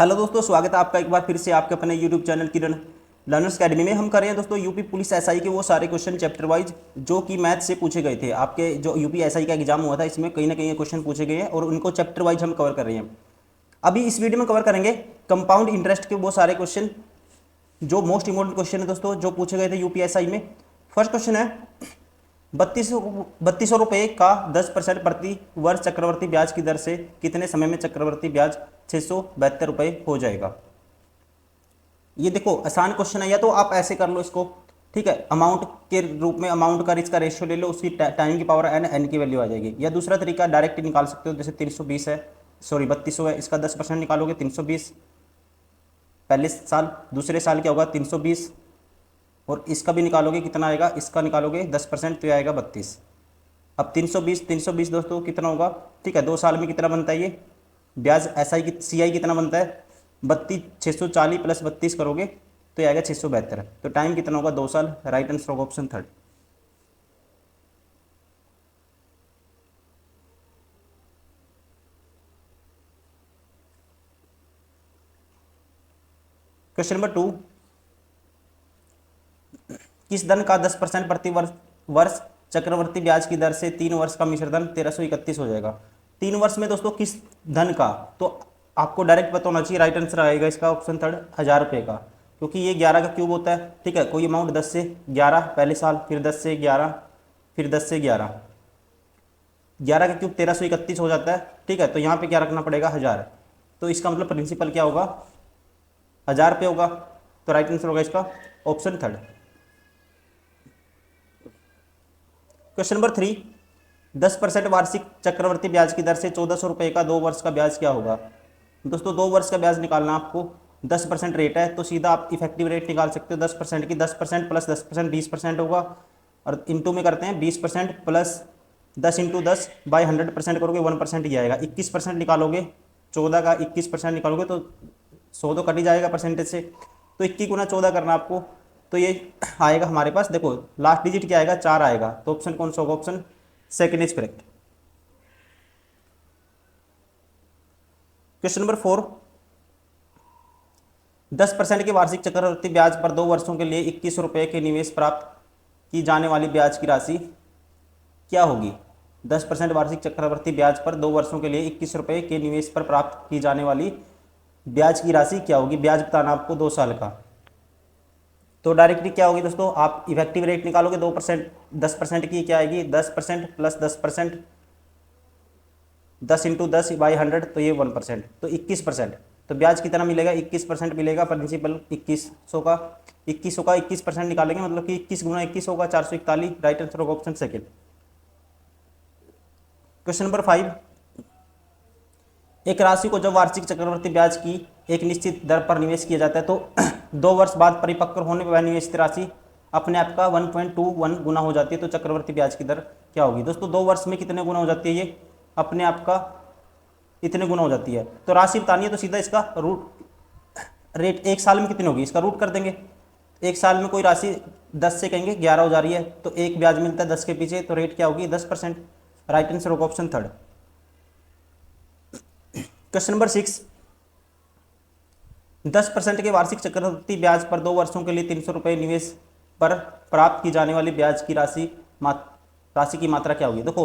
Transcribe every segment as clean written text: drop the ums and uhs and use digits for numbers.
Hello दोस्तों, स्वागत है आपका एक बार फिर से आपके अपने यूट्यूब चैनल किरण लर्नर्स अकेडमी में। हम कर रहे हैं दोस्तों यूपी पुलिस एसआई के वो सारे क्वेश्चन चैप्टर वाइज जो कि मैथ से पूछे गए थे। आपके जो यूपी एसआई का एग्जाम हुआ था इसमें कहीं ना कहीं ये क्वेश्चन पूछे गए हैं और उनको चैप्टर वाइज हम कवर कर रहे हैं। अभी इस वीडियो में कवर करेंगे कंपाउंड इंटरेस्ट के वो सारे क्वेश्चन जो मोस्ट इंपॉर्टेंट क्वेश्चन है दोस्तों, जो पूछे गए थे यूपी एसआई में। फर्स्ट क्वेश्चन है, 3200 रुपये का 10% प्रति वर्ष चक्रवर्ती ब्याज की दर से कितने समय में चक्रवर्ती ब्याज 672 रुपये हो जाएगा। ये देखो आसान क्वेश्चन है, या तो आप ऐसे कर लो इसको, ठीक है, अमाउंट के रूप में अमाउंट का इसका रेशियो ले लो, उसकी टाइम की पावर एन की वैल्यू आ जाएगी। या दूसरा तरीका डायरेक्ट निकाल सकते हो, जैसे 320 है, सॉरी 3200 है, इसका 10% निकालोगे 320 पहले साल, दूसरे साल क्या होगा 320, और इसका भी निकालोगे कितना आएगा, इसका निकालोगे 10% तो आएगा 32। अब 320 दोस्तों कितना होगा, ठीक है, 2 साल में कितना बनता है ये ब्याज एसआई की सीआई कितना बनता है 32, 640 प्लस 32 करोगे तो ये आएगा 672। तो टाइम कितना होगा 2 साल। राइट आंसर होगा ऑप्शन थर्ड। क्वेश्चन नंबर 2, किस धन का 10% प्रति वर्ष चक्रवर्ती ब्याज की दर से 3 वर्ष का मिश्र धन 1331 हो जाएगा। 3 वर्ष में दोस्तों किस धन का, तो आपको डायरेक्ट पता होना चाहिए। राइट आंसर आएगा इसका ऑप्शन थर्ड, 1000 रुपये का, क्योंकि ये 11 का क्यूब होता है, ठीक है। कोई अमाउंट 10 से 11 पहले साल, फिर 10 से 11, फिर 10 से 11, 11 का क्यूब 1331 हो जाता है, ठीक है। तो यहाँ पे क्या रखना पड़ेगा 1000, तो इसका मतलब प्रिंसिपल क्या होगा 1000 रुपये होगा। तो राइट आंसर होगा इसका ऑप्शन थर्ड। क्वेश्चन नंबर 3, 10% वार्षिक चक्रवर्ती ब्याज की दर से 1400 रुपये का 2 वर्ष का ब्याज क्या होगा। दोस्तों 2 वर्ष का ब्याज निकालना आपको, 10% रेट है तो सीधा आप इफेक्टिव रेट निकाल सकते हो 10% की। 10% प्लस 10% 20% होगा, और इंटू में करते हैं 20% प्लस 10 इंटू 10 बाई 100% करोगे 1% ही आएगा। 21% निकालोगे, 14 का 21% निकालोगे तो 100 तो कट ही जाएगा परसेंटेज से, तो 21 गुना 14 करना आपको, तो ये आएगा हमारे पास, देखो लास्ट डिजिट क्या आएगा 4 आएगा, तो ऑप्शन कौन सा होगा, option second is correct. Question number 4, 10% के वार्षिक चक्रवर्ती ब्याज पर 2 वर्षों के लिए 21 रुपये के निवेश प्राप्त की जाने वाली ब्याज की राशि क्या होगी। 10% वार्षिक चक्रवर्ती ब्याज पर 2 वर्षों के लिए 21 रुपये के निवेश पर प्राप्त की जाने वाली ब्याज की राशि क्या होगी। ब्याज बताना आपको 2 साल का, तो डायरेक्टली क्या होगी दोस्तों, आप इफेक्टिव रेट निकालोगे 2%, 10% की क्या आएगी 10% प्लस 10%, 10 इंटू 10 बाई 100 तो ये 1%, तो 21%। तो ब्याज कितना मिलेगा 21% मिलेगा, प्रिंसिपल 2100 का, 2100 का 21% निकालेंगे, मतलब कि 21 गुना 21 होगा 441। राइट आंसर होगा ऑप्शन सेकेंड। क्वेश्चन नंबर 5, एक राशि को जब वार्षिक चक्रवर्ती ब्याज की एक निश्चित दर पर निवेश किया जाता है तो 2 वर्ष बाद परिपक्व होने पर निवेशित राशि अपने आप का 1.21 गुना हो जाती है। तो चक्रवर्ती ब्याज की दर क्या होगी। दोस्तों 2 वर्ष में कितने गुना हो जाती है, ये अपने आप का इतने गुना हो जाती है। तो राशि बतानी है तो सीधा इसका रूट रेट 1 साल में कितनी होगी, इसका रूट कर देंगे। 1 साल में कोई राशि 10 से कहेंगे 11 हो जा रही है, तो 1 ब्याज मिलता है 10 के पीछे, तो रेट क्या होगी 10%। राइट आंसर होगा ऑप्शन थर्ड। क्वेश्चन नंबर 6, 10% के वार्षिक चक्रवर्ती ब्याज पर 2 वर्षों के लिए 300 रुपये निवेश पर प्राप्त की जाने वाली ब्याज की राशि की मात्रा क्या होगी। देखो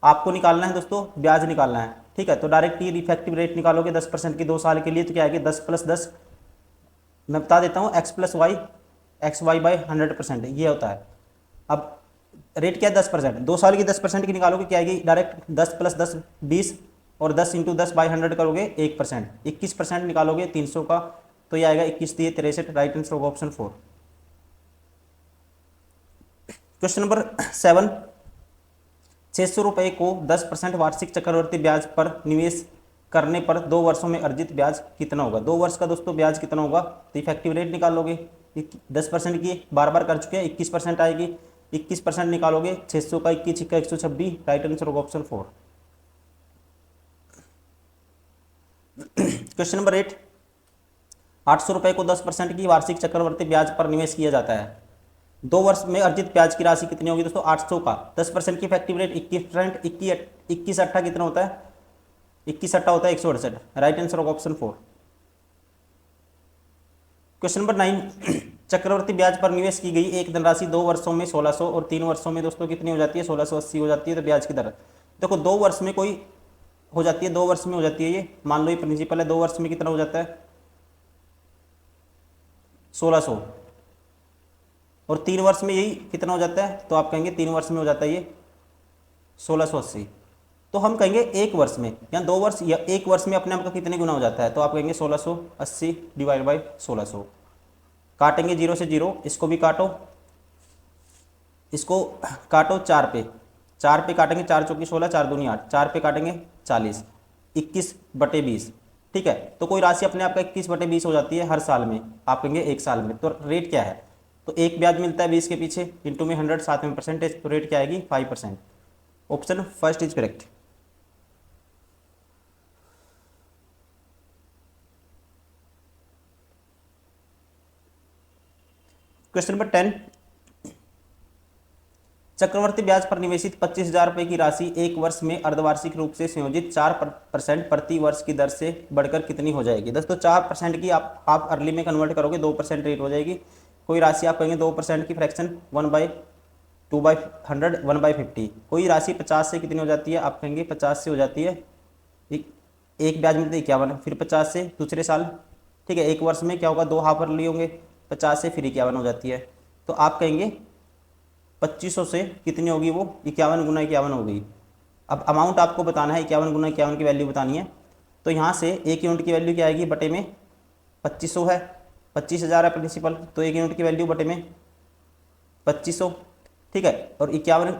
आपको निकालना है दोस्तों, ब्याज निकालना है, ठीक है। तो डायरेक्ट ये इफेक्टिव रेट निकालोगे 10% की 2 साल के लिए, तो क्या आएगी 10 प्लस 10, मैं बता देता हूँ x plus y, x y by 100% ये होता है। अब रेट क्या है 10%, 2 साल की 10% की निकालोगे क्या आएगी, डायरेक्ट 10 प्लस 10 20, और 10 इंटू 10 बाई 100 करोगे 1%, 21% निकालोगे 300 का, तो ये आएगा 21 दिए 63। राइट आंसर होगा ऑप्शन 4। क्वेश्चन नंबर 7, 600 रुपये को 10% वार्षिक चक्रवर्ती ब्याज पर निवेश करने पर 2 वर्षों में अर्जित ब्याज कितना होगा। 2 वर्ष का दोस्तों ब्याज कितना होगा, तो इफेक्टिव रेट निकालोगे 10% की बार बार कर चुके हैं, 21% आएगी, 21% निकालोगे 600 का 21 का 126। राइट आंसर होगा ऑप्शन 4। क्वेश्चन नंबर 8, 800 रुपये को 10% की वार्षिक चक्रवर्ती ब्याज पर निवेश किया जाता है, 2 वर्ष में अर्जित ब्याज की राशि कितनी होगी दोस्तों। 800 का 10% की इफेक्टिव रेट 21%, 21 अट्ठा कितना होता है, 21 अट्ठा होता है 168। राइट आंसर होगा ऑप्शन 4। क्वेश्चन नंबर 9, चक्रवर्ती ब्याज पर निवेश की गई एक धनराशि 2 वर्षों में 1600 और 3 वर्षों में दोस्तों कितनी हो जाती है, 1680 हो जाती है। तो ब्याज की दर देखो 2 वर्ष में कोई हो जाती है, 2 वर्ष में हो जाती है, ये मान लो ये प्रिंसिपल है, 2 वर्ष में कितना हो जाता है 1600, और 3 वर्ष में यही कितना हो जाता है, तो आप कहेंगे 3 वर्ष में हो जाता है ये 1680। तो हम कहेंगे एक वर्ष में या 2 वर्ष या 1 वर्ष में अपने आप का कितने गुना हो जाता है, तो आप कहेंगे 1680 डिवाइड बाई 1600। काटेंगे 0 से 0, इसको भी काटो, इसको काटो 4 पे, 4 पे काटेंगे, 4 चौकी 16, 4 दूनी 8, 4 पे काटेंगे 40, 21/20। ठीक है, तो कोई राशि अपने आप का 21/20 हो जाती है हर साल में, आप कहेंगे एक साल में। तो रेट क्या है, तो एक ब्याज मिलता है 20 के पीछे, इंटू में 100, साथ में परसेंटेज, तो रेट क्या आएगी 5%। Option first is correct. Question number 10, चक्रवर्ती ब्याज पर निवेशित 25,000 रुपये की राशि एक वर्ष में अर्धवार्षिक रूप से संयोजित 4% प्रति वर्ष की दर से बढ़कर कितनी हो जाएगी। दोस्तों 4% की आप अर्ली में कन्वर्ट करोगे 2% रेट हो जाएगी। कोई राशि आप कहेंगे 2% की फ्रैक्शन 1/2/100 1/50। कोई राशि 50 से कितनी हो जाती है, आप कहेंगे 50 से हो जाती है एक ब्याज मिलते 51, फिर 50 से दूसरे साल। ठीक है, एक वर्ष में क्या होगा, 2 हाफ अर्ली होंगे, 50 से फिर 51 हो जाती है। तो आप कहेंगे 2500 से कितनी होगी वो 51 गुना 51 हो गई। अब अमाउंट आपको बताना है, 51 गुना 51 की वैल्यू बतानी है। तो यहाँ से 1 यूनिट की वैल्यू क्या आएगी, बटे में 2500 है, 25,000 है प्रिंसिपल, तो 1 यूनिट की वैल्यू बटे में 2500। ठीक है, और 51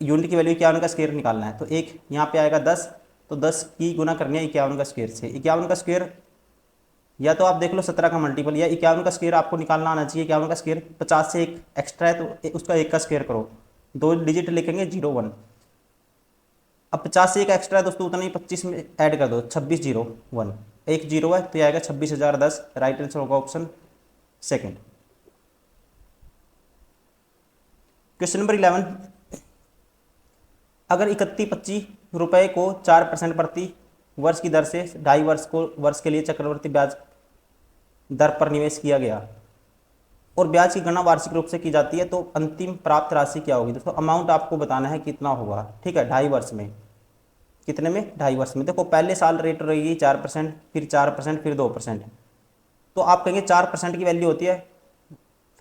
यूनिट की वैल्यू 51 का स्क्वायर निकालना है, तो एक यहाँ पे आएगा 10, तो 10 की गुना करनी है 51 का स्क्वायर से। 51 का स्क्वायर या तो आप देख लो 17 का मल्टीपल, या 51 का स्क्वायर आपको निकालना आना चाहिए। 51 का स्क्वायर 50 से एक एक्स्ट्रा है, तो उसका 1 का स्क्वायर करो, 2 डिजिट लिखेंगे 01। अब 50 से एक एक्स्ट्रा है दोस्तों, उतना ही 25 में ऐड कर दो, 2601, एक 0 है, तो यह आएगा 26,010। राइट आंसर होगा ऑप्शन सेकेंड। क्वेश्चन नंबर 11, अगर 3125 रुपये को 4% प्रति वर्ष की दर से 2.5 वर्ष के लिए चक्रवर्ती ब्याज दर पर निवेश किया गया और ब्याज की गणना वार्षिक रूप से की जाती है, तो अंतिम प्राप्त राशि क्या होगी। दोस्तों अमाउंट आपको बताना है कितना होगा। ठीक है, 2.5 वर्ष में, कितने में, 2.5 वर्ष में। देखो पहले साल रेट रहेगी 4%, फिर 4%, फिर 2%। तो आप कहेंगे 4% की वैल्यू होती है,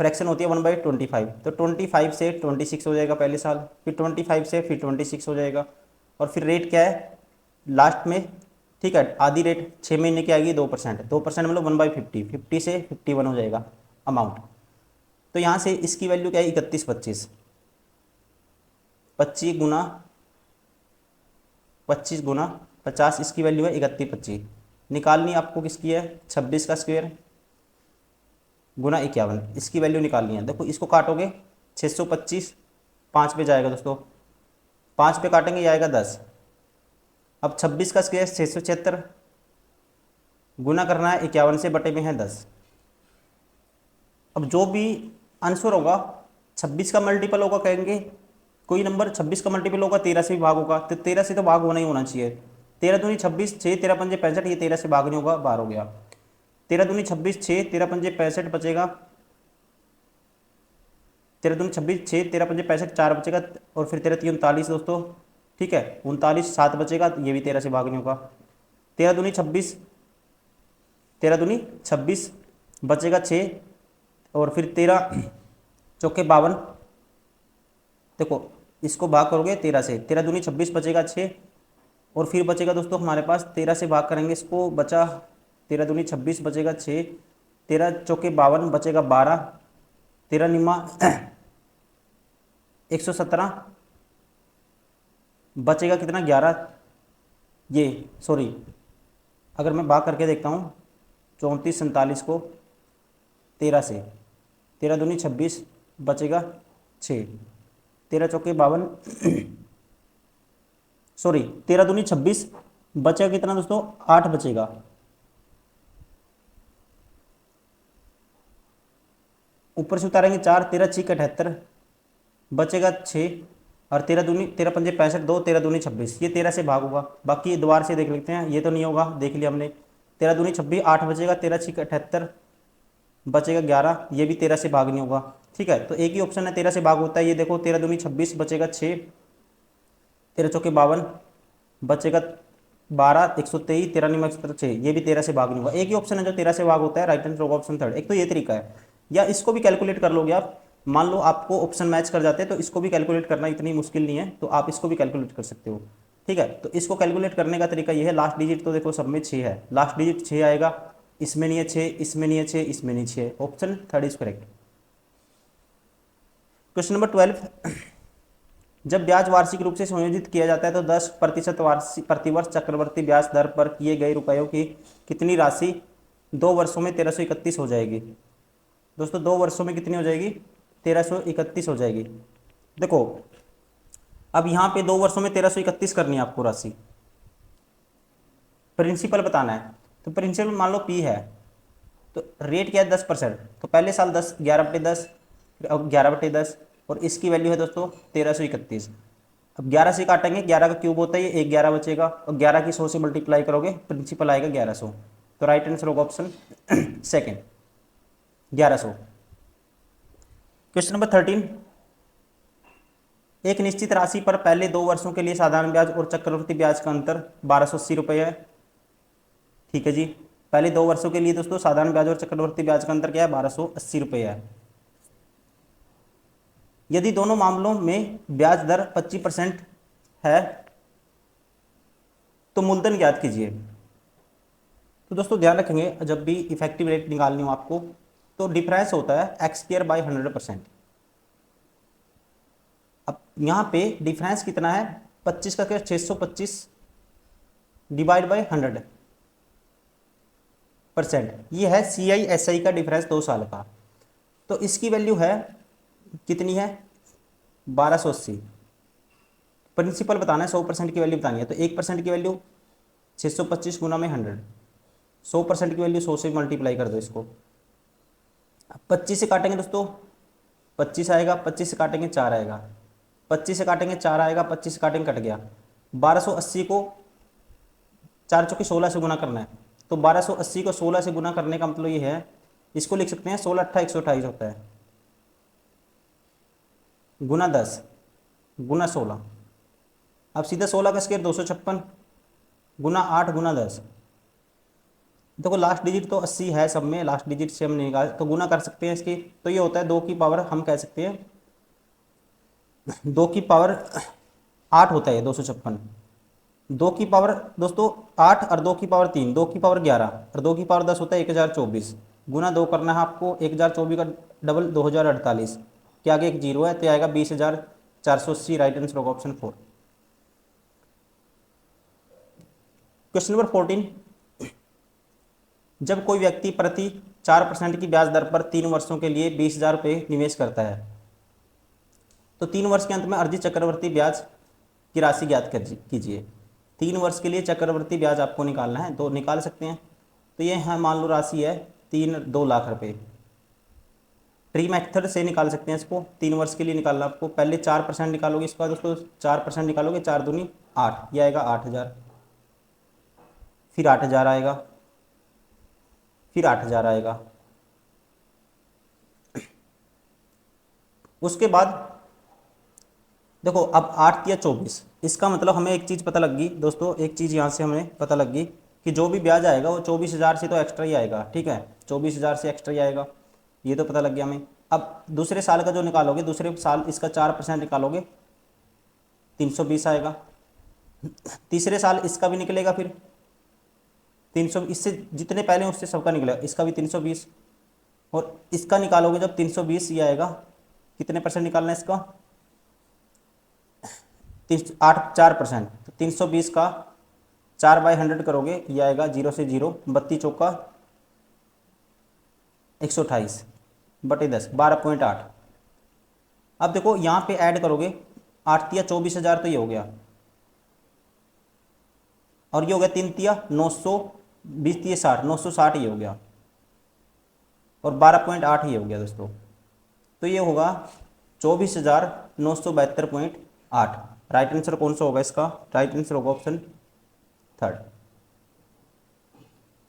फ्रैक्शन होती है 1/25, तो 25 से 26 हो जाएगा पहले साल, फिर 25 से फिर 26 हो जाएगा, और फिर रेट क्या है लास्ट में। ठीक है, आधी रेट 6 महीने की आएगी 2%, 2% मतलब 1/50, 50 से 51 हो जाएगा अमाउंट। तो यहाँ से इसकी वैल्यू क्या है 3125, 25 गुना 50, इसकी वैल्यू है 3125। निकालनी आपको किसकी है, 26 का स्क्वायर गुना 51, इसकी वैल्यू निकालनी है। देखो इसको काटोगे 625, 5 पे जाएगा दोस्तों, 5 पे काटेंगे ये आएगा 10। अब 26 का स्क्वायर 676, गुना करना है 51 से, बटे में है 10। अब जो भी आंसर होगा 26 का मल्टीपल होगा, कहेंगे कोई नंबर 26 का मल्टीपल होगा 13 से भी भाग होगा, तो 13 से तो भाग होना ही होना चाहिए। 13 दूनी 26, 6 13 पंजे 65, ये 13 से भाग नहीं होगा, 12 हो गया। 13 दूनी 26, 6 13 पंजे 65 बचेगा, 13 दूनी 26, 6 13 पंजे 65, 4 बचेगा, और फिर 13 3 39 दोस्तों। ठीक है, 39 7 बचेगा, ये भी 13 से भाग नहीं होगा। 13 दूनी 26, 13 दूनी 26 बचेगा 6, और फिर 13 चौके 52। देखो इसको भाग करोगे 13 से, 13 दूनी 26 बचेगा 6, और फिर बचेगा दोस्तों हमारे पास 13 से भाग करेंगे इसको, बचा 13 दूनी 26 बचेगा 6, 13 चौके 52 बचेगा 12, 13 निमा 117 बचेगा कितना 11, ये सॉरी अगर मैं भाग करके देखता हूँ 34 47 को 13 से, 13 दूनी 26 बचेगा 6, 13 चौके 52 सॉरी 13 दूनी 26 बचेगा कितना दोस्तों 8 बचेगा। ऊपर से उतारेंगे 4, 13 6 78 बचेगा 6, और 13 दूनी 13 पंजे 65, 2 13 दूनी 26, ये 13 से भाग होगा। बाकी दोबारा से देख लेते हैं, ये तो नहीं होगा, देख लिया हमने। 13 दूनी 26, 8 बचेगा, 13 6 78, बचेगा 11, ये भी 13 से भाग नहीं होगा। ठीक है, तो एक ही ऑप्शन है 13 से भाग होता है, ये देखो 13 दूनी 26, बचेगा 6, 13 चौके 52, बचेगा 12, 123, 13 निमा 106, ये भी 13 से भाग नहीं होगा। एक ही ऑप्शन है जो 13 से भाग होता है, राइट आंसर होगा ऑप्शन थर्ड। एक तो ये तरीका है, या इसको भी कैलकुलेट कर लोगे आप। मान लो आपको ऑप्शन मैच कर जाते हैं तो इसको भी कैलकुलेट करना इतनी मुश्किल नहीं है, तो आप इसको भी कैलकुलेट कर सकते हो। ठीक है, तो इसको कैलकुलेट करने का तरीका ये है, लास्ट डिजिट तो देखो सब में 6 है, लास्ट डिजिट 6 आएगा, इसमें नहीं है 6, इसमें नहीं है 6, इसमें नहीं 6, option third is correct. Question number 12, जब ब्याज वार्षिक रूप से संयोजित किया जाता है तो 10% वार्षिक प्रतिवर्ष चक्रवर्ती ब्याज दर पर किए गए रुपयों की कितनी राशि 2 वर्षों में 1331 हो जाएगी। दोस्तों 2 वर्षों में कितनी हो जाएगी, 1331 हो जाएगी। देखो अब यहाँ पे 2 वर्षों में 1331 करनी है आपको राशि, प्रिंसिपल बताना है। तो प्रिंसिपल मान लो पी है, तो रेट क्या है 10%, तो पहले साल 10, 11/10, 11/10, और इसकी वैल्यू है दोस्तों 1331। अब 11 से काटेंगे, 11 का क्यूब होता है ये, एक 11 बचेगा, और 11 की 100 से मल्टीप्लाई करोगे, प्रिंसिपल आएगा 1100। तो राइट आंसर होगा ऑप्शन सेकेंड 1100। क्वेश्चन नंबर 13, एक निश्चित राशि पर पहले 2 वर्षों के लिए साधारण ब्याज और चक्रवृद्धि ब्याज का अंतर 1280 रुपये है। ठीक है जी, पहले 2 वर्षों के लिए दोस्तों साधारण ब्याज और चक्रवृद्धि ब्याज का अंतर क्या है, 1280 रुपये है। यदि दोनों मामलों में ब्याज दर 25% है तो मूलधन ज्ञात कीजिए। तो दोस्तों ध्यान रखेंगे, जब भी इफेक्टिव रेट निकालनी हो आपको तो डिफरेंस होता है x²/100%। अब यहाँ पे डिफरेंस कितना है, 25 का क्या, 625 डिवाइड बाई 100%, ये है CI/SI का डिफरेंस 2 साल का। तो इसकी वैल्यू है कितनी है, 1280। प्रिंसिपल बताना है, 100% की वैल्यू बतानी है, तो 1% की वैल्यू 625 गुना में 100, 100% की वैल्यू 100 से मल्टीप्लाई कर दो इसको। 25 से काटेंगे दोस्तों 25 आएगा, 25 से काटेंगे 4 आएगा, 25 से काटेंगे 4 आएगा, 25 से काटेंगे कट गया। 1280 को 4 चौके 16 से गुना करना है, तो 1280 को 16 से गुना करने का मतलब ये है, इसको लिख सकते हैं 16 अट्ठा 128 होता है, गुना 10 गुना 16। अब सीधा 16 का स्क्वायर 256 गुना 8 गुना 10। देखो लास्ट डिजिट तो 80 है सब में, लास्ट डिजिट से हम निकाल तो गुना कर सकते हैं इसकी, तो ये होता है 2 की पावर, हम कह सकते हैं 2 की पावर 8 होता है 256। 2 की पावर दोस्तों 8 और 2 की पावर 3, 2 की पावर 11 और 2 की पावर 10 होता है 1024। गुना 2 करना है आपको, 1024 का डबल 2048 के आगे एक जीरो है, तो आएगा 20,480। राइट आंसर होगा ऑप्शन 4। क्वेश्चन नंबर 14, जब कोई व्यक्ति प्रति 4% की ब्याज दर पर 3 वर्षों के लिए 20,000 रुपये निवेश करता है तो 3 वर्ष के अंत में अर्जित चक्रवर्ती ब्याज की राशि ज्ञात कीजिए। 3 वर्ष के लिए चक्रवर्ती ब्याज आपको निकालना है, तो निकाल सकते हैं। तो ये है मान लो राशि है 2 लाख रुपये। ट्री मेथड से निकाल सकते हैं इसको, 3 वर्ष के लिए निकालना आपको। पहले 4% निकालोगे, इसके बाद दोस्तों 4% निकालोगे, 4 दूनी 8, ये आएगा 8,000, फिर 8,000 आएगा, फिर 8,000 आएगा। उसके बाद देखो अब 8 या 24, इसका मतलब हमें एक चीज़ पता लग गई दोस्तों, एक चीज़ यहाँ से हमें पता लग गई कि जो भी ब्याज आएगा वो 24,000 से तो एक्स्ट्रा ही आएगा। ठीक है, 24,000 से एक्स्ट्रा ही आएगा, ये तो पता लग गया हमें। अब दूसरे साल का जो निकालोगे, दूसरे साल इसका 4% निकालोगे, 320 आएगा। तीसरे साल इसका भी निकलेगा, फिर 300, इससे जितने पहले उससे सबका निकलेगा, इसका भी 320, और इसका निकालोगे जब 320 ये आएगा। कितने परसेंट निकालना है इसका, 4%, तो 320 का 4/100 करोगे, ये आएगा 0 से 0, 32 चौका 128 बटे 10, 12.8। अब देखो यहाँ पे ऐड करोगे, 8 तिया 24,000 तो ये हो गया, और ये हो गया 3 तिया 900, 20 तिया 60, 960 ये हो गया, और 12.8 ये हो गया दोस्तों। तो ये होगा 24,972.8। राइट आंसर कौन सा होगा इसका, राइट आंसर होगा option third.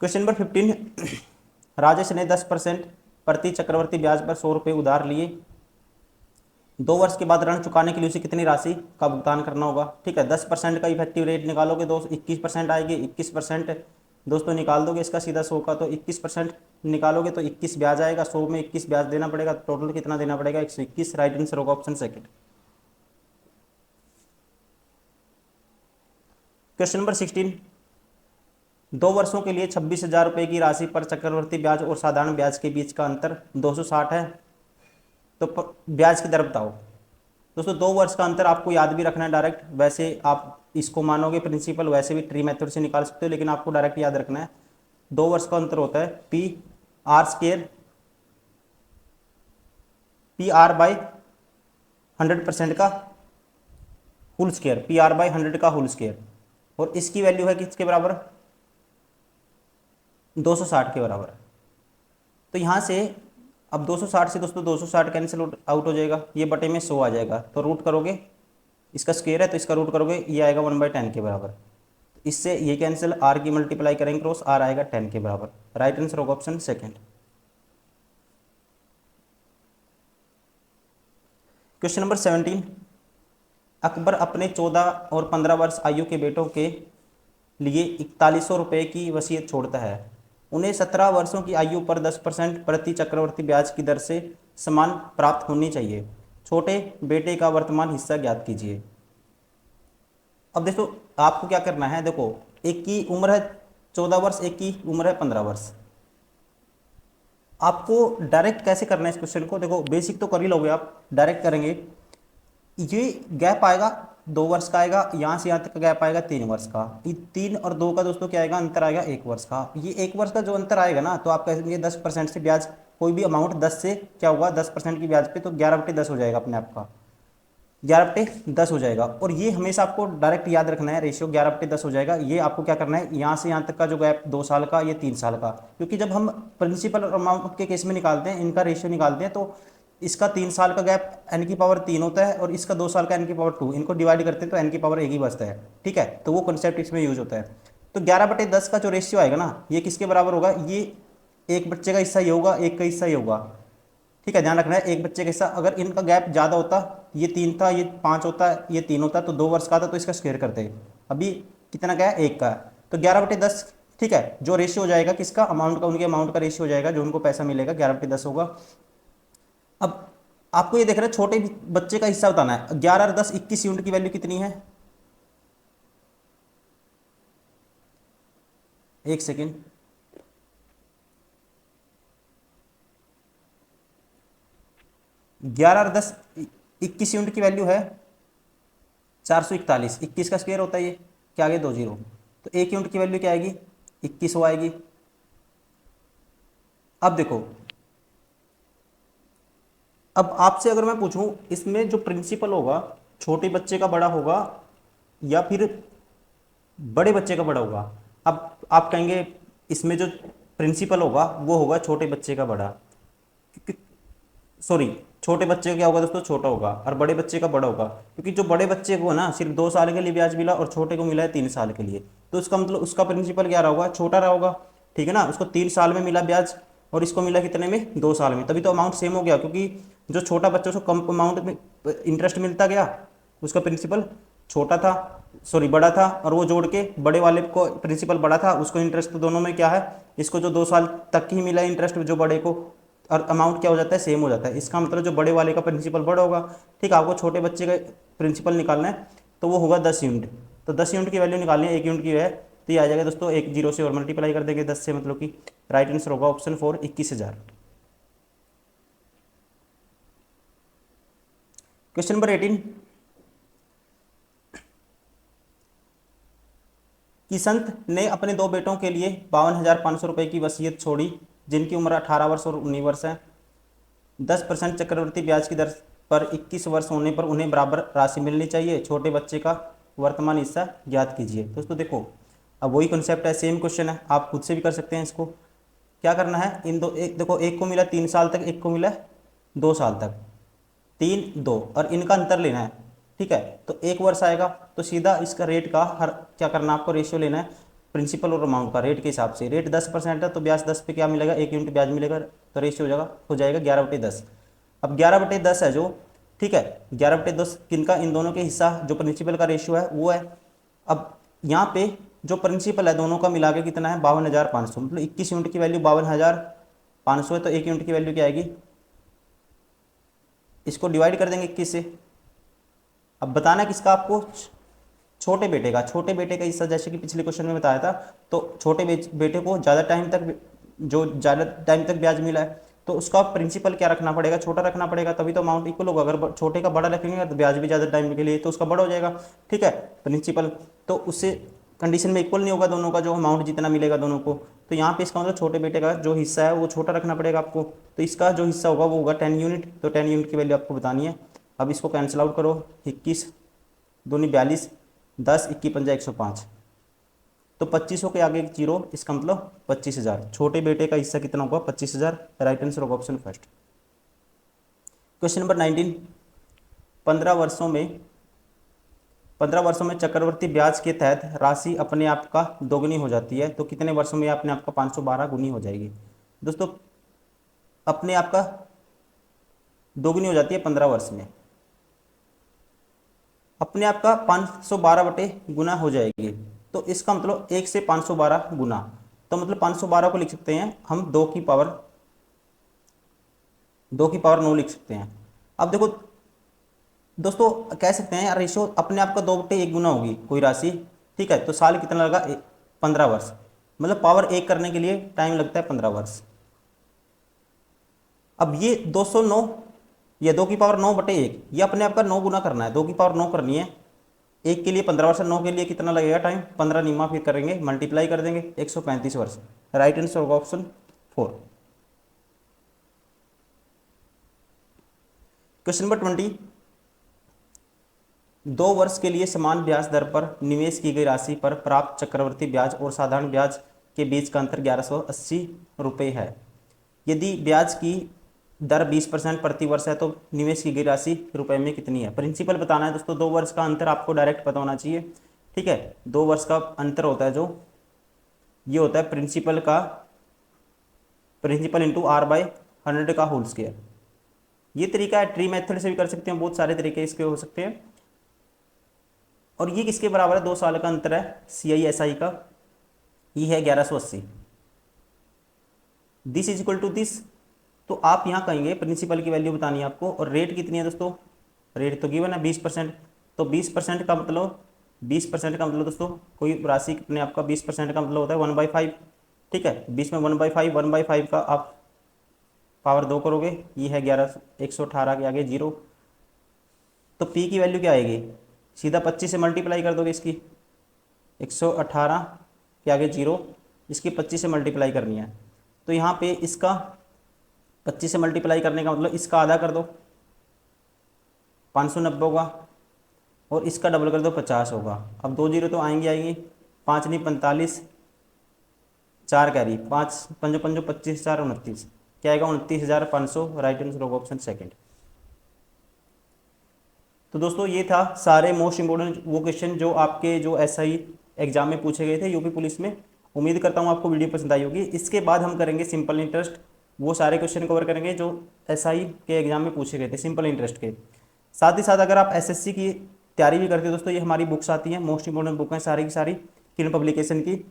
Question number 15, Rajesh ने 10% प्रति चक्रवर्ती ब्याज पर 100 रुपये उधार लिए, 2 वर्ष के बाद ऋण चुकाने के लिए उसे कितनी राशि का भुगतान करना होगा। ठीक है, 10% का इफेक्टिव रेट निकालोगे दोस्त 21% आएगी, 21% दोस्तों निकाल दोगे इसका सीधा 100 का, तो 21% निकालोगे तो 21 ब्याज आएगा, 100 में 21 ब्याज देना पड़ेगा, टोटल कितना देना पड़ेगा 121। राइट आंसर होगा ऑप्शन सेकंड। क्वेश्चन नंबर 16, 2 वर्षों के लिए 26,000 रुपये की राशि पर चक्रवर्ती ब्याज और साधारण ब्याज के बीच का अंतर 260 है, तो ब्याज की दर बताओ। दोस्तों 2 वर्ष का अंतर आपको याद भी रखना है डायरेक्ट, वैसे आप इसको मानोगे प्रिंसिपल, वैसे भी ट्री मेथड से निकाल सकते हो, लेकिन आपको डायरेक्ट याद रखना है 2 वर्ष का अंतर होता है पी आर बाई 100% का whole square, p r by 100 का होल स्क्वायर, और इसकी वैल्यू है किसके बराबर 260 के बराबर। तो यहाँ से अब 260 से दोस्तों 260 कैंसिल आउट हो जाएगा, ये बटे में 100 आ जाएगा, तो रूट करोगे, इसका स्क्वायर है तो इसका रूट करोगे, ये आएगा 1/10 के बराबर। इससे ये कैंसिल, आर की मल्टीप्लाई करेंगे क्रॉस, आर आएगा 10 के बराबर। राइट आंसर होगा option second. Question number 17, Akbar अपने 14 और 15 वर्ष आयु के बेटों के लिए 4100 रुपये की वसीयत छोड़ता है। उन्हें 17 वर्षों की आयु पर 10% प्रति चक्रवर्ती ब्याज की दर से समान प्राप्त होनी चाहिए। छोटे बेटे का वर्तमान हिस्सा ज्ञात कीजिए। अब देखो आपको क्या करना है, देखो एक की उम्र है 14 वर्ष, एक की उम्र है 15 वर्ष। आपको डायरेक्ट कैसे करना है इस क्वेश्चन को, देखो बेसिक तो कर ही लोगे आप, डायरेक्ट करेंगे। ये गैप आएगा 2 वर्ष का आएगा, यहाँ से यहाँ तक का गैप आएगा 3 वर्ष का, ये 3 और 2 का दोस्तों क्या आएगा अंतर आएगा 1 वर्ष का। ये 1 वर्ष का जो अंतर आएगा ना, तो आप कहेंगे 10% से ब्याज, कोई भी अमाउंट 10 से क्या होगा 10% की ब्याज पे, तो 11/10 हो जाएगा अपने आप का, 11/10 हो जाएगा। और ये हमेशा आपको डायरेक्ट याद रखना है, रेशियो 11/10 हो जाएगा। ये आपको क्या करना है, यहाँ से यहाँ तक का जो गैप 2 साल का, ये 3 साल का, क्योंकि जब हम प्रिंसिपल और अमाउंट के केस में निकालते हैं, इनका रेशियो निकालते हैं, तो इसका 3 साल का गैप n की पावर 3 होता है और इसका 2 साल का n की पावर 2, इनको डिवाइड करते हैं तो n की पावर 1 ही बचता है। ठीक है, तो वो कॉन्सेप्ट इसमें यूज होता है। तो 11/10 का जो रेशियो आएगा ना, ये किसके बराबर होगा, ये एक बच्चे का हिस्सा ये होगा, एक का हिस्सा ये होगा। ठीक है, ध्यान रखना है, एक बच्चे का हिस्सा, अगर इनका गैप ज़्यादा होता, ये 3 था, ये 5 होता, ये 3 होता, तो 2 वर्ष का था तो इसका स्क्वायर करते हैं। अभी कितना का है, 1 का है, तो 11/10। ठीक है, जो रेशियो हो जाएगा किसका, अमाउंट का, उनके अमाउंट का रेशियो हो जाएगा, जो उनको पैसा मिलेगा 11/10 होगा। अब आपको ये देख रहे हैं छोटे बच्चे का हिस्सा बताना है, 11 और 10 21 यूनिट की वैल्यू कितनी है, एक सेकेंड, 11 और 10 21 यूनिट की वैल्यू है 441, 21 का स्क्वायर होता है ये, क्या आ गया 2 जीरो, तो 1 यूनिट की वैल्यू क्या आएगी 2100 आएगी। अब देखो, अब आपसे अगर मैं पूछूं इसमें जो प्रिंसिपल होगा, छोटे बच्चे का बड़ा होगा या फिर बड़े बच्चे का बड़ा होगा। अब आप कहेंगे इसमें जो प्रिंसिपल होगा वो होगा छोटे बच्चे का बड़ा, सॉरी छोटे बच्चे का क्या होगा दोस्तों, छोटा होगा, और बड़े बच्चे का बड़ा होगा, क्योंकि जो बड़े बच्चे को ना सिर्फ 2 साल के लिए ब्याज मिला और छोटे को मिला है 3 साल के लिए, तो उसका मतलब उसका प्रिंसिपल क्या रहा होगा, छोटा रहा होगा। ठीक है ना, उसको 3 साल में मिला ब्याज और इसको मिला कितने में, 2 साल में, तभी तो अमाउंट सेम हो गया, क्योंकि जो छोटा बच्चा उसको कम अमाउंट में इंटरेस्ट मिलता गया, उसका प्रिंसिपल छोटा था, सॉरी बड़ा था, और वो जोड़ के बड़े वाले को प्रिंसिपल बड़ा था, उसको इंटरेस्ट तो दोनों में क्या है, इसको जो 2 साल तक ही मिला इंटरेस्ट जो बड़े को, और अमाउंट क्या हो जाता है, सेम हो जाता है। इसका मतलब जो बड़े वाले का प्रिंसिपल बड़ा होगा। ठीक है, आपको छोटे बच्चे का प्रिंसिपल निकालना है तो वो होगा 10 यूनिट, तो 10 यूनिट की वैल्यू निकालनी है, 1 यूनिट की है, तो ये आ जाएगा दोस्तों, एक जीरो से और मल्टीप्लाई कर देंगे 10 से, मतलब कि राइट आंसर होगा ऑप्शन 4 21,000। क्वेश्चन नंबर 18, किसंत ने अपने 2 बेटों के लिए 52,500 रुपये की वसीयत छोड़ी, जिनकी उम्र 18 वर्ष और 19 वर्ष है। 10% चक्रवृद्धि ब्याज की दर पर 21 वर्ष होने पर उन्हें बराबर राशि मिलनी चाहिए। छोटे बच्चे का वर्तमान हिस्सा ज्ञात कीजिए। दोस्तों देखो, अब वही कॉन्सेप्ट है, सेम क्वेश्चन है, आप खुद से भी कर सकते हैं इसको। क्या करना है, इन दो, एक देखो, एक को मिला 3 साल तक, एक को मिला 2 साल तक, 3 2, और इनका अंतर लेना है। ठीक है, तो 1 वर्ष आएगा, तो सीधा इसका रेट का हर क्या करना है, आपको रेशियो लेना है प्रिंसिपल और अमाउंट का, रेट के हिसाब से। रेट 10% है तो ब्याज 10 पे क्या मिलेगा, 1 यूनिट ब्याज मिलेगा, तो तो रेशियो हो जाएगा 11/10। अब 11/10 है जो, ठीक है, 11/10 किनका, इन दोनों के हिस्सा जो प्रिंसिपल का रेशियो है वो है। अब यहाँ पे जो प्रिंसिपल है दोनों का मिला के कितना है, 52,500, मतलब 21 यूनिट की वैल्यू 52,500 है, तो 1 यूनिट की वैल्यू क्या आएगी, इसको डिवाइड कर देंगे 21 से। अब बताना किसका आपको, छोटे बेटे का। छोटे बेटे का हिस्सा जैसे कि पिछले क्वेश्चन में बताया था, तो छोटे बेटे को ज़्यादा टाइम तक, जो ज़्यादा टाइम तक ब्याज मिला है, तो उसका प्रिंसिपल क्या रखना पड़ेगा, छोटा रखना पड़ेगा, तभी तो अमाउंट इक्वल होगा। अगर छोटे का बड़ा रखेंगे तो ब्याज भी ज़्यादा टाइम के लिए तो उसका बड़ा हो जाएगा, ठीक है, प्रिंसिपल। तो उससे कंडीशन में इक्वल नहीं होगा दोनों का, जो अमाउंट जितना मिलेगा दोनों को। तो यहाँ पे इसका मतलब छोटे बेटे का जो हिस्सा है वो छोटा रखना पड़ेगा आपको। तो इसका जो हिस्सा होगा वो होगा 10 यूनिट। तो 10 यूनिट की वैल्यू आपको बतानी है। अब इसको कैंसिल आउट करो, 21 दूनी 42, 10 21 पंजा 105, तो 2500 के आगे जीरो, इसका मतलब 25,000। छोटे बेटे का हिस्सा कितना होगा, 25,000। राइट आंसर होगा ऑप्शन फर्स्ट। क्वेश्चन नंबर 19, 15 वर्षों में चक्रवर्ती ब्याज के तहत राशि अपने आप का दोगुनी हो जाती है, तो कितने वर्षों में अपने आप का 512 गुनी हो जाएगी। दोस्तों अपने आप का दोगुनी हो जाती है 15 वर्ष में, अपने आप का 512 बटे गुना हो जाएगी। तो इसका मतलब 1 से 512 गुना, तो मतलब 512 को लिख सकते हैं हम 2 की पावर 9 लिख सकते हैं। अब देखो दोस्तों कह सकते हैं यार रेशियो अपने आप का 2/1 गुना होगी कोई राशि, ठीक है, तो साल कितना लगा, 15 वर्ष, मतलब पावर 1 करने के लिए टाइम लगता है 15 वर्ष। अब ये 209 या 2 की पावर 9/1, ये अपने आप का 9 गुना करना है, 2 की पावर 9 करनी है। 1 के लिए 15 वर्ष, 9 के लिए कितना लगेगा टाइम, 15 निमा, फिर करेंगे मल्टीप्लाई कर देंगे 135 वर्ष। राइट आंसर होगा ऑप्शन 4। क्वेश्चन नंबर 20, 2 वर्ष के लिए समान ब्याज दर पर निवेश की गई राशि पर प्राप्त चक्रवर्ती ब्याज और साधारण ब्याज के बीच का अंतर 1180 रुपये है। यदि ब्याज की दर 20% प्रति वर्ष है तो निवेश की गई राशि रुपए में कितनी है। प्रिंसिपल बताना है दोस्तों। 2 वर्ष का अंतर आपको डायरेक्ट पता होना चाहिए, ठीक है। 2 वर्ष का अंतर होता है जो ये होता है प्रिंसिपल इंटू R/100 का होल स्क्वायर। ये तरीका है, ट्री मेथड से भी कर सकते हैं, बहुत सारे तरीके इसके हो सकते हैं। और ये किसके बराबर है, 2 साल का अंतर है CI/SI का, ये है 1180। This is equal to this, तो आप यहाँ कहेंगे प्रिंसिपल की वैल्यू बतानी है आपको। और रेट कितनी है दोस्तों, रेट तो गिवन है 20%, तो 20% का मतलब 20% का मतलब दोस्तों कोई राशि अपने आपका 20% का मतलब होता है 1/5, ठीक है। 20 में 1/5 का आप पावर 2 करोगे, ये है 118 के आगे जीरो, तो P की वैल्यू क्या आएगी, सीधा 25 से मल्टीप्लाई कर दोगे इसकी, 118 के आगे जीरो, इसकी 25 से मल्टीप्लाई करनी है। तो यहाँ पे इसका 25 से मल्टीप्लाई करने का मतलब इसका आधा कर दो 590 होगा, और इसका डबल कर दो 50 होगा। अब 2 जीरो तो आएंगे, 5 नहीं 45, 4 कैरी, 5 पंजो पंजो 25, 4 29, क्या आएगा 29,500। राइट आंसर होगा ऑप्शन सेकंड। तो दोस्तों ये था सारे मोस्ट इंपोर्टेंट वो क्वेश्चन जो आपके जो SI एग्जाम में पूछे गए थे यूपी पुलिस में। उम्मीद करता हूँ आपको वीडियो पसंद आई होगी। इसके बाद हम करेंगे सिंपल इंटरेस्ट, वो सारे क्वेश्चन कवर करेंगे जो SI के एग्जाम में पूछे गए थे सिंपल इंटरेस्ट के। साथ ही साथ अगर आप SSC की तैयारी भी करते हो दोस्तों, ये हमारी बुक्स आती हैं, मोस्ट इंपोर्टेंट बुक हैं सारी की सारी किरण पब्लिकेशन की।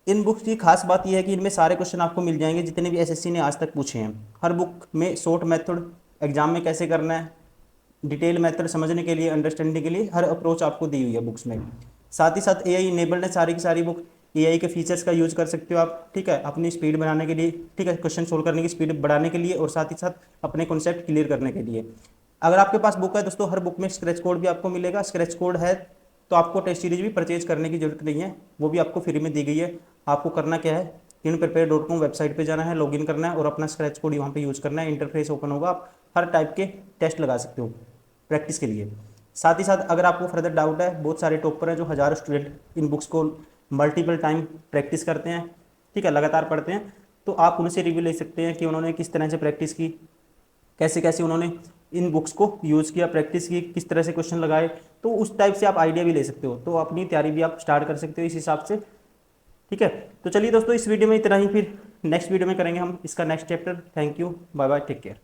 इन बुक्स की खास बात यह है कि इनमें सारे क्वेश्चन आपको मिल जाएंगे जितने भी SSC ने आज तक पूछे हैं। हर बुक में शॉर्ट मेथड एग्जाम में कैसे करना है, डिटेल मेथड समझने के लिए, अंडरस्टैंडिंग के लिए हर अप्रोच आपको दी हुई है बुक्स में। साथ ही साथ AI इनेबल्ड है सारी की सारी बुक, AI के फीचर्स का यूज कर सकते हो आप, ठीक है, अपनी स्पीड बनाने के लिए, ठीक है, क्वेश्चन सोल्व करने की स्पीड बढ़ाने के लिए, और साथ ही साथ अपने कॉन्सेप्ट क्लियर करने के लिए। अगर आपके पास बुक है दोस्तों, हर बुक में स्क्रैच कोड भी आपको मिलेगा। स्क्रैच कोड है तो आपको टेस्ट सीरीज भी परचेज करने की जरूरत नहीं है, वो भी आपको फ्री में दी गई है। आपको करना क्या है, kiranprepare.com वेबसाइट पे जाना है, लॉगिन करना है और अपना स्क्रैच कोड वहाँ पे यूज़ करना है। इंटरफेस ओपन होगा, आप हर टाइप के टेस्ट लगा सकते हो प्रैक्टिस के लिए। साथ ही साथ अगर आपको फर्दर डाउट है, बहुत सारे टॉपर हैं जो हज़ारों स्टूडेंट इन बुक्स को मल्टीपल टाइम प्रैक्टिस करते हैं, ठीक है, लगातार पढ़ते हैं, तो आप उनसे रिव्यू ले सकते हैं कि उन्होंने किस तरह से प्रैक्टिस की, कैसे कैसे उन्होंने इन बुक्स को यूज़ किया, प्रैक्टिस की, किस तरह से क्वेश्चन लगाए, तो उस टाइप से आप आइडिया भी ले सकते हो। तो अपनी तैयारी भी आप स्टार्ट कर सकते हो इस हिसाब से, ठीक है। तो चलिए दोस्तों इस वीडियो में इतना ही, फिर नेक्स्ट वीडियो में करेंगे हम इसका next chapter. Thank you, bye bye, take care.